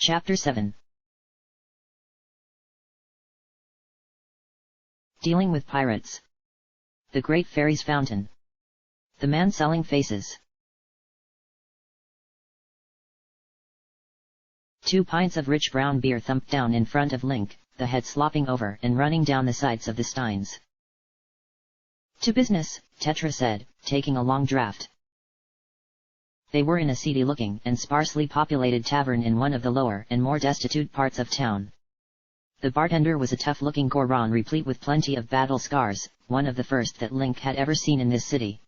Chapter 7. Dealing with pirates. The Great Fairy's Fountain. The man selling faces. 2 pints of rich brown beer thumped down in front of Link, the head slopping over and running down the sides of the steins. To business, Tetra said, taking a long draught. They were in a seedy-looking and sparsely populated tavern in one of the lower and more destitute parts of town. The bartender was a tough-looking Goron replete with plenty of battle scars, one of the first that Link had ever seen in this city.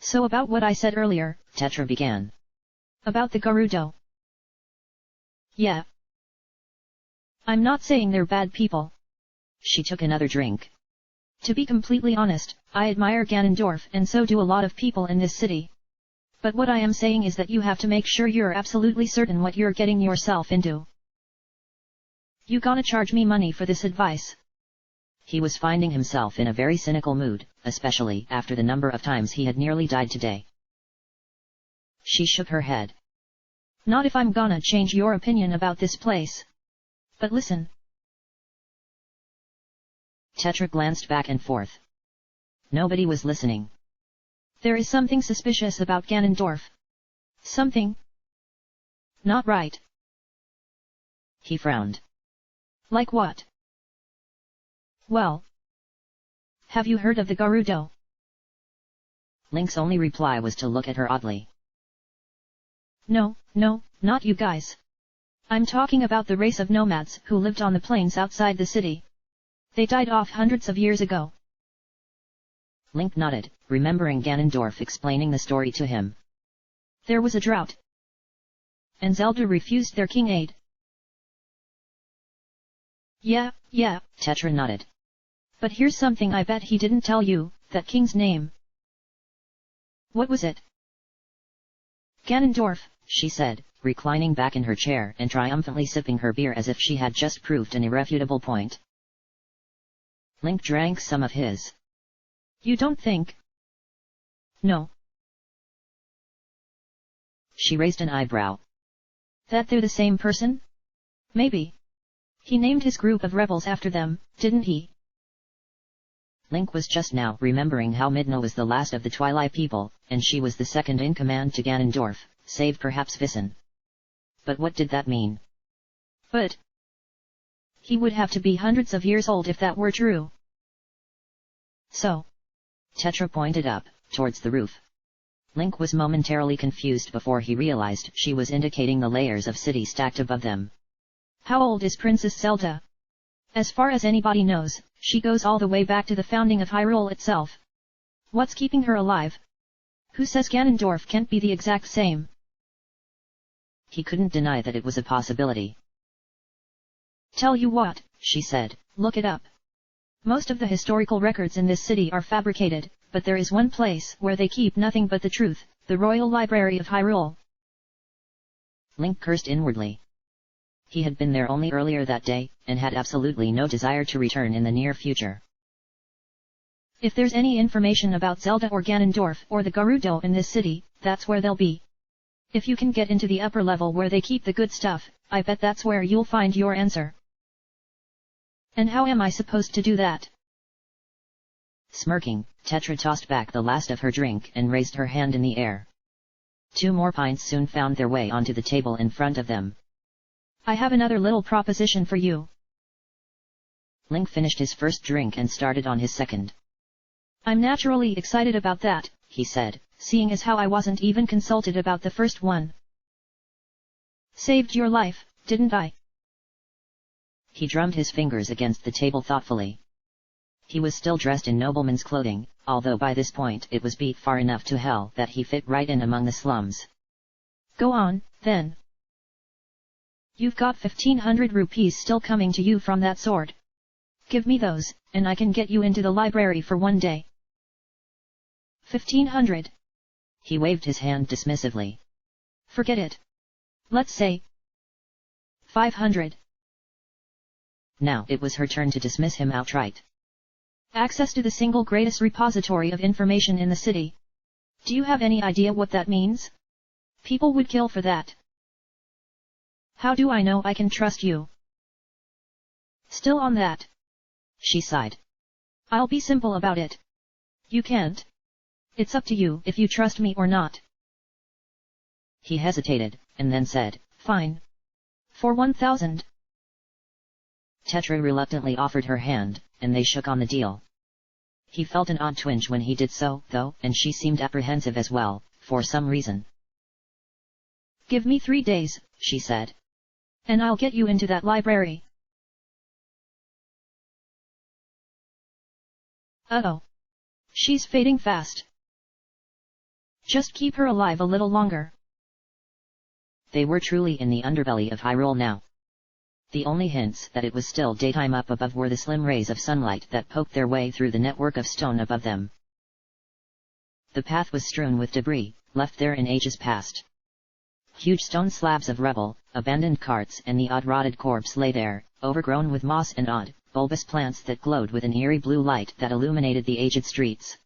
So about what I said earlier, Tetra began. About the Gerudo. Yeah. I'm not saying they're bad people. She took another drink. To be completely honest, I admire Ganondorf and so do a lot of people in this city. But what I am saying is that you have to make sure you're absolutely certain what you're getting yourself into. You gonna charge me money for this advice? He was finding himself in a very cynical mood, especially after the number of times he had nearly died today. She shook her head. Not if I'm gonna change your opinion about this place. But listen. Tetra glanced back and forth. Nobody was listening. There is something suspicious about Ganondorf. Something not right. He frowned. Like what? Well, have you heard of the Gerudo? Link's only reply was to look at her oddly. No, not you guys. I'm talking about the race of nomads who lived on the plains outside the city. They died off hundreds of years ago. Link nodded, remembering Ganondorf explaining the story to him. There was a drought. And Zelda refused their king aid. Yeah, Tetra nodded. But here's something I bet he didn't tell you, that king's name. What was it? Ganondorf, she said, reclining back in her chair and triumphantly sipping her beer as if she had just proved an irrefutable point. Link drank some of his. You don't think? No. She raised an eyebrow. That they're the same person? Maybe. He named his group of rebels after them, didn't he? Link was just now remembering how Midna was the last of the Twilight people, and she was the second in command to Ganondorf, save perhaps Vissen. But what did that mean? But he would have to be hundreds of years old if that were true. So. Tetra pointed up, towards the roof. Link was momentarily confused before he realized she was indicating the layers of city stacked above them. How old is Princess Zelda? As far as anybody knows, she goes all the way back to the founding of Hyrule itself. What's keeping her alive? Who says Ganondorf can't be the exact same? He couldn't deny that it was a possibility. Tell you what, she said, look it up. Most of the historical records in this city are fabricated, but there is one place where they keep nothing but the truth, the Royal Library of Hyrule. Link cursed inwardly. He had been there only earlier that day, and had absolutely no desire to return in the near future. If there's any information about Zelda or Ganondorf or the Gerudo in this city, that's where they'll be. If you can get into the upper level where they keep the good stuff, I bet that's where you'll find your answer. And how am I supposed to do that? Smirking, Tetra tossed back the last of her drink and raised her hand in the air. 2 more pints soon found their way onto the table in front of them. I have another little proposition for you. Link finished his first drink and started on his second. I'm naturally excited about that, he said, seeing as how I wasn't even consulted about the first one. Saved your life, didn't I? He drummed his fingers against the table thoughtfully. He was still dressed in nobleman's clothing, although by this point it was beat far enough to hell that he fit right in among the slums. Go on, then. You've got 1,500 rupees still coming to you from that sword. Give me those, and I can get you into the library for one day. 1,500. He waved his hand dismissively. Forget it. Let's say 500. Now it was her turn to dismiss him outright. Access to the single greatest repository of information in the city. Do you have any idea what that means? People would kill for that. How do I know I can trust you? Still on that. She sighed. I'll be simple about it. You can't. It's up to you if you trust me or not. He hesitated, and then said, Fine. For 1,000. Tetra reluctantly offered her hand, and they shook on the deal. He felt an odd twinge when he did so, though, and she seemed apprehensive as well, for some reason. Give me 3 days, she said. And I'll get you into that library. Uh-oh. She's fading fast. Just keep her alive a little longer. They were truly in the underbelly of Hyrule now. The only hints that it was still daytime up above were the slim rays of sunlight that poked their way through the network of stone above them. The path was strewn with debris, left there in ages past. Huge stone slabs of rubble, abandoned carts and the odd rotted corpse lay there, overgrown with moss and odd, bulbous plants that glowed with an eerie blue light that illuminated the aged streets.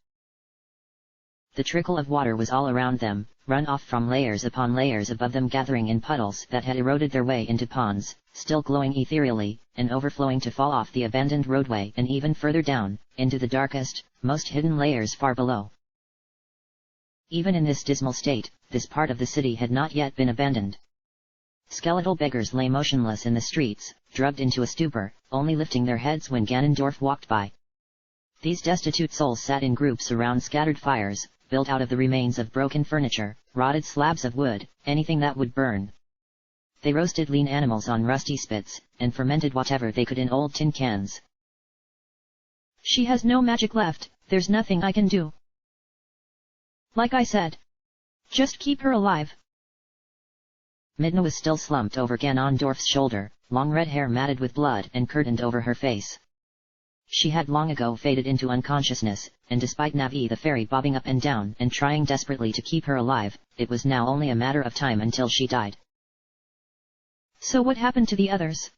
The trickle of water was all around them, run off from layers upon layers above them, gathering in puddles that had eroded their way into ponds, still glowing ethereally, and overflowing to fall off the abandoned roadway and even further down, into the darkest, most hidden layers far below. Even in this dismal state, this part of the city had not yet been abandoned. Skeletal beggars lay motionless in the streets, drugged into a stupor, only lifting their heads when Ganondorf walked by. These destitute souls sat in groups around scattered fires, built out of the remains of broken furniture, rotted slabs of wood, anything that would burn. They roasted lean animals on rusty spits, and fermented whatever they could in old tin cans. She has no magic left, there's nothing I can do. Like I said. Just keep her alive. Midna was still slumped over Ganondorf's shoulder, long red hair matted with blood and curtained over her face. She had long ago faded into unconsciousness, and despite Navi the fairy bobbing up and down and trying desperately to keep her alive, it was now only a matter of time until she died. So what happened to the others?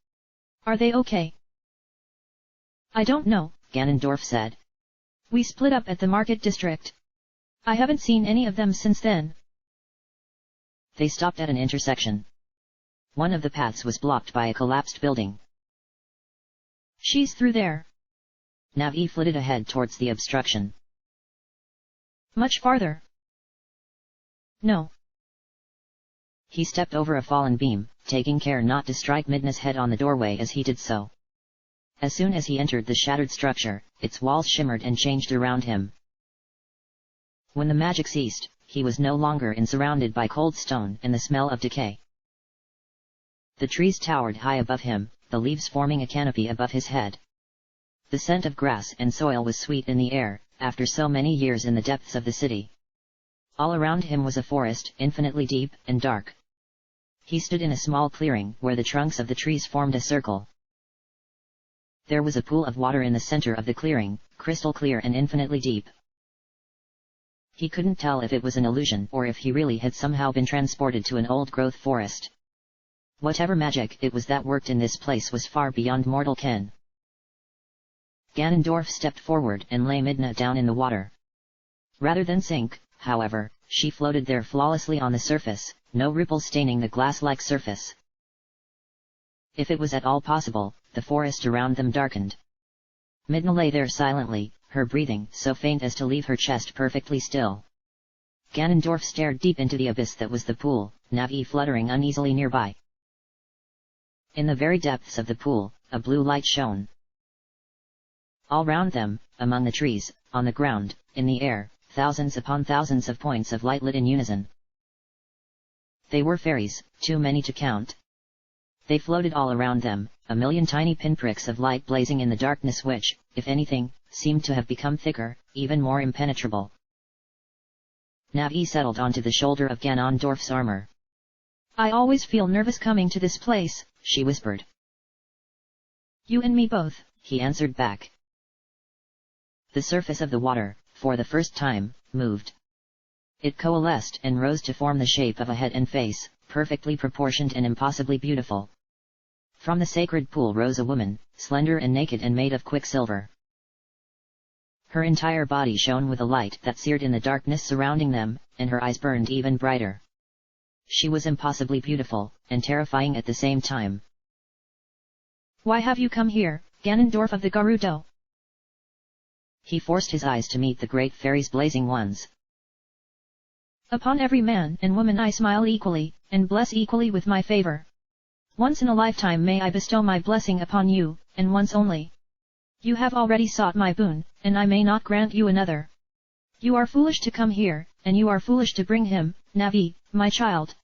Are they okay? I don't know, Ganondorf said. We split up at the market district. I haven't seen any of them since then. They stopped at an intersection. One of the paths was blocked by a collapsed building. She's through there. Navi flitted ahead towards the obstruction. Much farther. No. He stepped over a fallen beam, taking care not to strike Midna's head on the doorway as he did so. As soon as he entered the shattered structure, its walls shimmered and changed around him. When the magic ceased, he was no longer surrounded by cold stone and the smell of decay. The trees towered high above him, the leaves forming a canopy above his head. The scent of grass and soil was sweet in the air, after so many years in the depths of the city. All around him was a forest, infinitely deep and dark. He stood in a small clearing where the trunks of the trees formed a circle. There was a pool of water in the center of the clearing, crystal clear and infinitely deep. He couldn't tell if it was an illusion or if he really had somehow been transported to an old-growth forest. Whatever magic it was that worked in this place was far beyond mortal ken. Ganondorf stepped forward and lay Midna down in the water. Rather than sink, however, she floated there flawlessly on the surface, no ripples staining the glass-like surface. If it was at all possible, the forest around them darkened. Midna lay there silently, her breathing so faint as to leave her chest perfectly still. Ganondorf stared deep into the abyss that was the pool, Navi fluttering uneasily nearby. In the very depths of the pool, a blue light shone. All round them, among the trees, on the ground, in the air, thousands upon thousands of points of light lit in unison. They were fairies, too many to count. They floated all around them, a million tiny pinpricks of light blazing in the darkness which, if anything, seemed to have become thicker, even more impenetrable. Navi settled onto the shoulder of Ganondorf's armor. I always feel nervous coming to this place, she whispered. You and me both, he answered back. The surface of the water, for the first time, moved. It coalesced and rose to form the shape of a head and face, perfectly proportioned and impossibly beautiful. From the sacred pool rose a woman, slender and naked and made of quicksilver. Her entire body shone with a light that seared in the darkness surrounding them, and her eyes burned even brighter. She was impossibly beautiful, and terrifying at the same time. Why have you come here, Ganondorf of the Gerudo? He forced his eyes to meet the great fairy's blazing ones. Upon every man and woman I smile equally, and bless equally with my favor. Once in a lifetime may I bestow my blessing upon you, and once only. You have already sought my boon, and I may not grant you another. You are foolish to come here, and you are foolish to bring him, Navi, my child.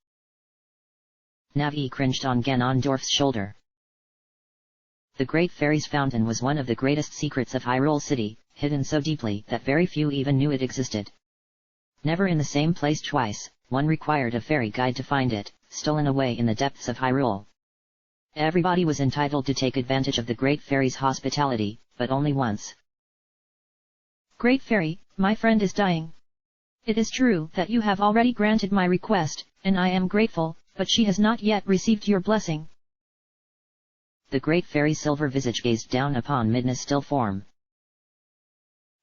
Navi cringed on Ganondorf's shoulder. The Great Fairy's fountain was one of the greatest secrets of Hyrule City, hidden so deeply that very few even knew it existed. Never in the same place twice, one required a fairy guide to find it, stolen away in the depths of Hyrule. Everybody was entitled to take advantage of the Great Fairy's hospitality, but only once. Great Fairy, my friend is dying. It is true that you have already granted my request, and I am grateful, but she has not yet received your blessing. The Great Fairy's silver visage gazed down upon Midna's still form.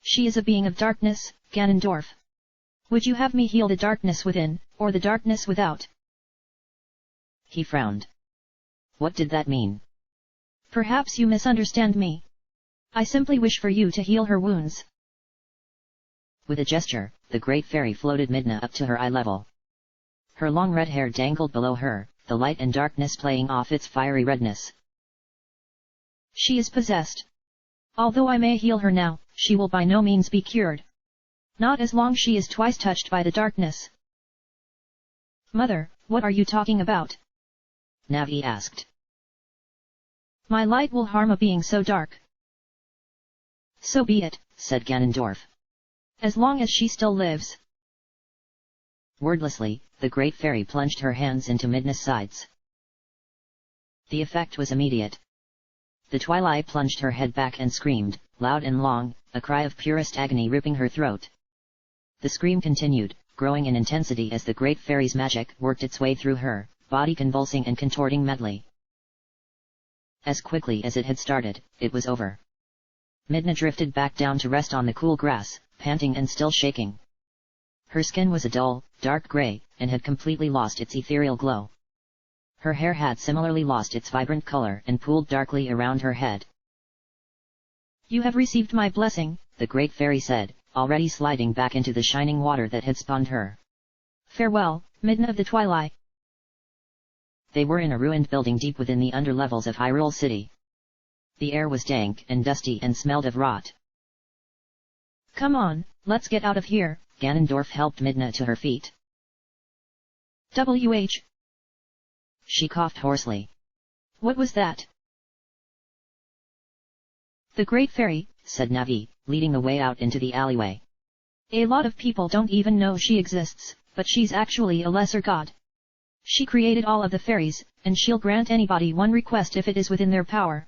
She is a being of darkness, Ganondorf. Would you have me heal the darkness within, or the darkness without? He frowned. What did that mean? Perhaps you misunderstand me. I simply wish for you to heal her wounds. With a gesture, the Great Fairy floated Midna up to her eye level. Her long red hair dangled below her, the light and darkness playing off its fiery redness. She is possessed. Although I may heal her now, she will by no means be cured. Not as long she is twice touched by the darkness. Mother, what are you talking about? Navi asked. My light will harm a being so dark. So be it, said Ganondorf. As long as she still lives. Wordlessly, the Great Fairy plunged her hands into Midna's sides. The effect was immediate. The Twilight plunged her head back and screamed, loud and long, a cry of purest agony ripping her throat. The scream continued, growing in intensity as the Great Fairy's magic worked its way through her, body convulsing and contorting madly. As quickly as it had started, it was over. Midna drifted back down to rest on the cool grass, panting and still shaking. Her skin was a dull, dark gray, and had completely lost its ethereal glow. Her hair had similarly lost its vibrant color and pooled darkly around her head. You have received my blessing, the Great Fairy said, already sliding back into the shining water that had spawned her. Farewell, Midna of the Twilight. They were in a ruined building deep within the underlevels of Hyrule City. The air was dank and dusty and smelled of rot. Come on, let's get out of here. Ganondorf helped Midna to her feet. WH. She coughed hoarsely. What was that? The Great Fairy, said Navi, leading the way out into the alleyway. A lot of people don't even know she exists, but she's actually a lesser god. She created all of the fairies, and she'll grant anybody one request if it is within their power.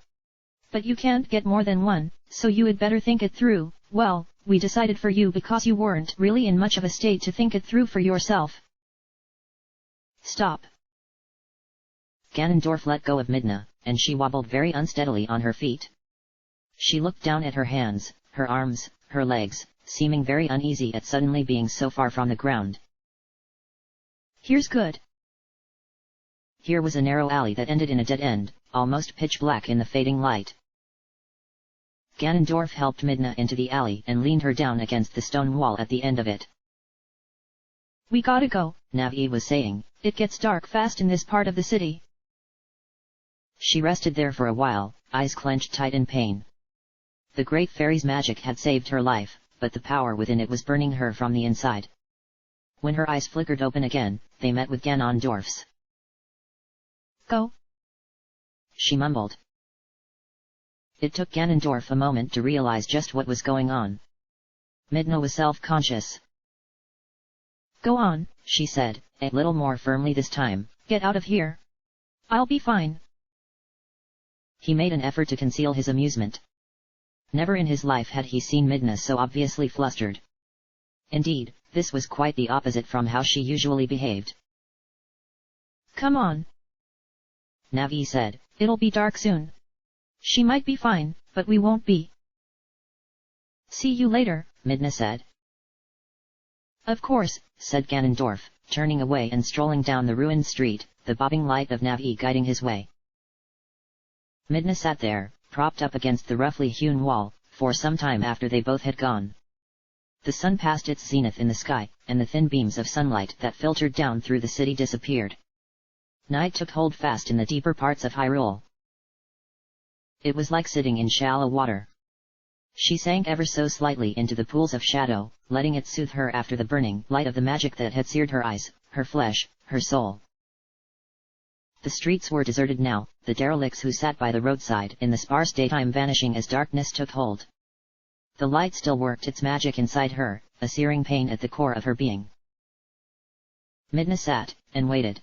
But you can't get more than one, so you had better think it through. Well, we decided for you because you weren't really in much of a state to think it through for yourself. Stop. Ganondorf let go of Midna, and she wobbled very unsteadily on her feet. She looked down at her hands, her arms, her legs, seeming very uneasy at suddenly being so far from the ground. Here's good. Here was a narrow alley that ended in a dead end, almost pitch black in the fading light. Ganondorf helped Midna into the alley and leaned her down against the stone wall at the end of it. We gotta go, Navi was saying. It gets dark fast in this part of the city. She rested there for a while, eyes clenched tight in pain. The Great Fairy's magic had saved her life, but the power within it was burning her from the inside. When her eyes flickered open again, they met with Ganondorf's. Go. She mumbled. It took Ganondorf a moment to realize just what was going on. Midna was self-conscious. Go on, she said, a little more firmly this time. Get out of here. I'll be fine. He made an effort to conceal his amusement. Never in his life had he seen Midna so obviously flustered. Indeed, this was quite the opposite from how she usually behaved. Come on. Navi said. It'll be dark soon. She might be fine, but we won't be. See you later, Midna said. Of course, said Ganondorf, turning away and strolling down the ruined street, the bobbing light of Navi guiding his way. Midna sat there, propped up against the roughly hewn wall, for some time after they both had gone. The sun passed its zenith in the sky, and the thin beams of sunlight that filtered down through the city disappeared. Night took hold fast in the deeper parts of Hyrule. It was like sitting in shallow water. She sank ever so slightly into the pools of shadow, letting it soothe her after the burning light of the magic that had seared her eyes, her flesh, her soul. The streets were deserted now, the derelicts who sat by the roadside in the sparse daytime vanishing as darkness took hold. The light still worked its magic inside her, a searing pain at the core of her being. Midna sat, and waited.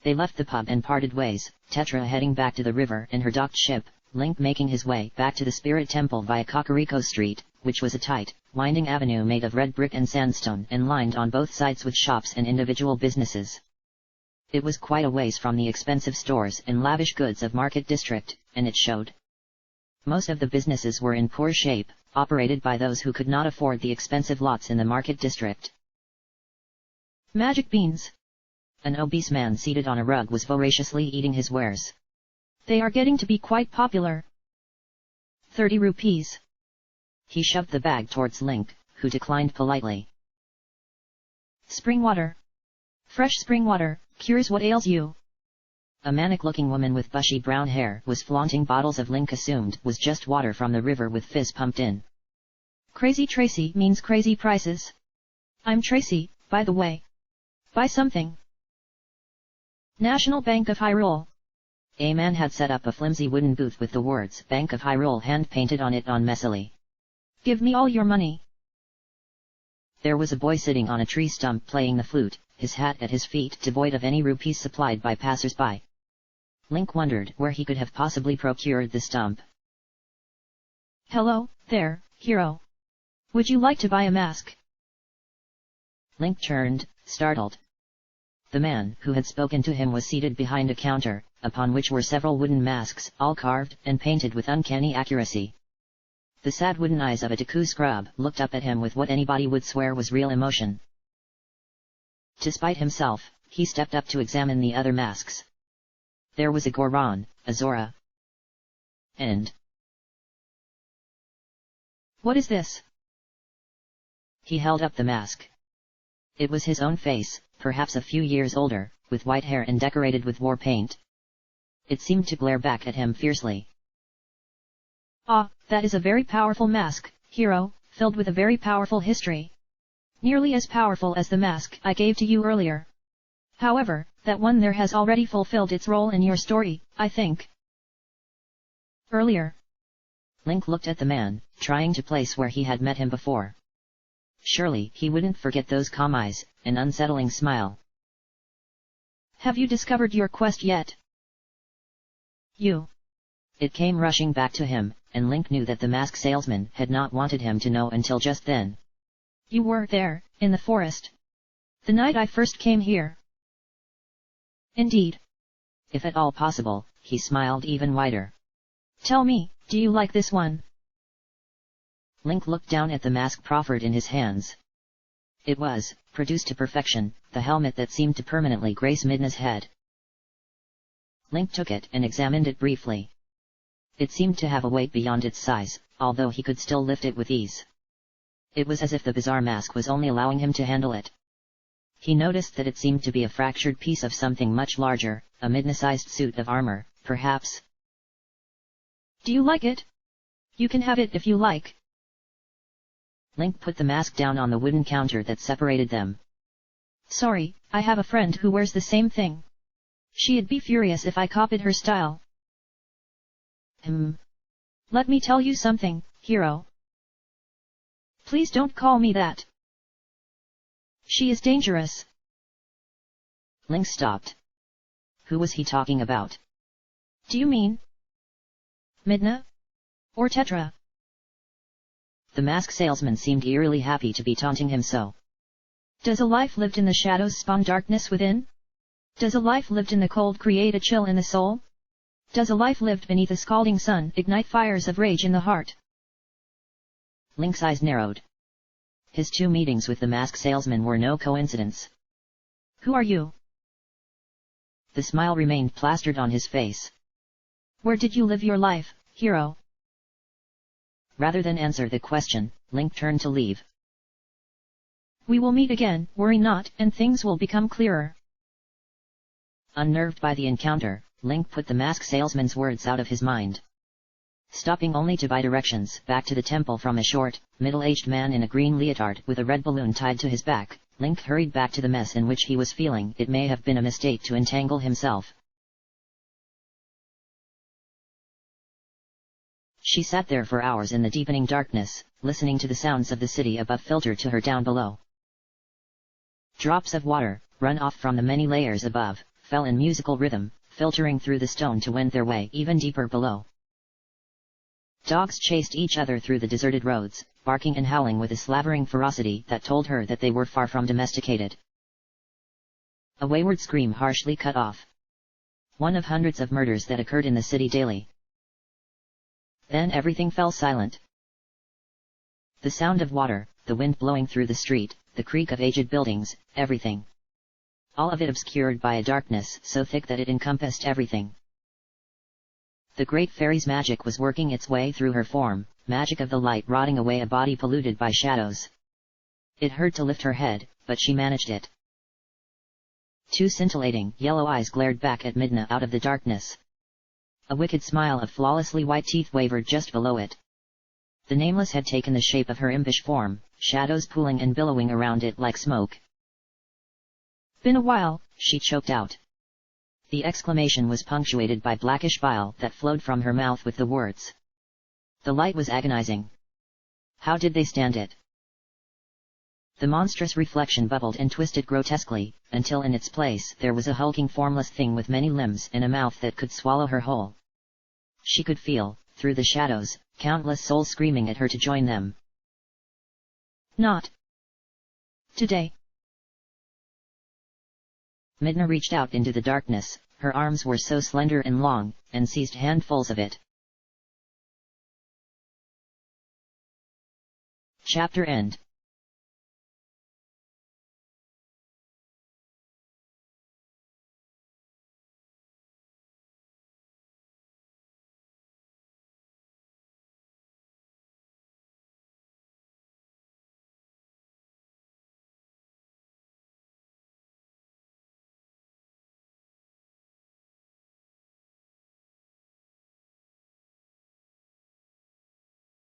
They left the pub and parted ways, Tetra heading back to the river in her docked ship, Link making his way back to the Spirit Temple via Kakaako Street, which was a tight, winding avenue made of red brick and sandstone and lined on both sides with shops and individual businesses. It was quite a ways from the expensive stores and lavish goods of Market District, and it showed. Most of the businesses were in poor shape, operated by those who could not afford the expensive lots in the Market District. Magic beans. An obese man seated on a rug was voraciously eating his wares. They are getting to be quite popular. 30 rupees. He shoved the bag towards Link, who declined politely. Spring water. Fresh spring water, cures what ails you. A manic-looking woman with bushy brown hair was flaunting bottles of Link assumed was just water from the river with fizz pumped in. Crazy Tracy means crazy prices. I'm Tracy, by the way. Buy something. National Bank of Hyrule. A man had set up a flimsy wooden booth with the words Bank of Hyrule hand-painted on it messily. Give me all your money. There was a boy sitting on a tree stump playing the flute, his hat at his feet devoid of any rupees supplied by passers-by. Link wondered where he could have possibly procured the stump. Hello, there, hero. Would you like to buy a mask? Link turned, startled. The man who had spoken to him was seated behind a counter, upon which were several wooden masks, all carved and painted with uncanny accuracy. The sad wooden eyes of a Deku scrub looked up at him with what anybody would swear was real emotion. Despite himself, he stepped up to examine the other masks. There was a Goron, a Zora, and... What is this? He held up the mask. It was his own face, perhaps a few years older, with white hair and decorated with war paint. It seemed to glare back at him fiercely. Ah, that is a very powerful mask, hero, filled with a very powerful history. Nearly as powerful as the mask I gave to you earlier. However, that one there has already fulfilled its role in your story, I think. Earlier. Link looked at the man, trying to place where he had met him before. Surely he wouldn't forget those calm eyes, an unsettling smile. Have you discovered your quest yet? You. It came rushing back to him, and Link knew that the mask salesman had not wanted him to know until just then. You were there, in the forest. The night I first came here. Indeed. If at all possible, he smiled even wider. Tell me, do you like this one? Link looked down at the mask proffered in his hands. It was, produced to perfection, the helmet that seemed to permanently grace Midna's head. Link took it and examined it briefly. It seemed to have a weight beyond its size, although he could still lift it with ease. It was as if the bizarre mask was only allowing him to handle it. He noticed that it seemed to be a fractured piece of something much larger, a Midna-sized suit of armor, perhaps. Do you like it? You can have it if you like. Link put the mask down on the wooden counter that separated them. Sorry, I have a friend who wears the same thing. She'd be furious if I copied her style. Let me tell you something, hero. Please don't call me that. She is dangerous. Link stopped. Who was he talking about? Do you mean Midna? Or Tetra? The mask salesman seemed eerily happy to be taunting him so. Does a life lived in the shadows spawn darkness within? Does a life lived in the cold create a chill in the soul? Does a life lived beneath a scalding sun ignite fires of rage in the heart? Link's eyes narrowed. His 2 meetings with the mask salesman were no coincidence. Who are you? The smile remained plastered on his face. Where did you live your life, hero? Rather than answer the question, Link turned to leave. We will meet again, worry not, and things will become clearer. Unnerved by the encounter, Link put the mask salesman's words out of his mind. Stopping only to buy directions back to the temple from a short, middle-aged man in a green leotard with a red balloon tied to his back, Link hurried back to the mess in which he was feeling it may have been a mistake to entangle himself. She sat there for hours in the deepening darkness, listening to the sounds of the city above filter to her down below. Drops of water, run off from the many layers above, fell in musical rhythm, filtering through the stone to wend their way even deeper below. Dogs chased each other through the deserted roads, barking and howling with a slavering ferocity that told her that they were far from domesticated. A wayward scream harshly cut off one of hundreds of murders that occurred in the city daily. Then everything fell silent. The sound of water, the wind blowing through the street, the creak of aged buildings, everything. All of it obscured by a darkness so thick that it encompassed everything. The great fairy's magic was working its way through her form, magic of the light rotting away a body polluted by shadows. It hurt to lift her head, but she managed it. 2 scintillating yellow eyes glared back at Midna out of the darkness. A wicked smile of flawlessly white teeth wavered just below it. The Nameless had taken the shape of her impish form, shadows pooling and billowing around it like smoke. Been a while, she choked out. The exclamation was punctuated by blackish bile that flowed from her mouth with the words. The light was agonizing. How did they stand it? The monstrous reflection bubbled and twisted grotesquely, until in its place there was a hulking formless thing with many limbs and a mouth that could swallow her whole. She could feel, through the shadows, countless souls screaming at her to join them. Not today. Midna reached out into the darkness, her arms were so slender and long, and seized handfuls of it. Chapter end.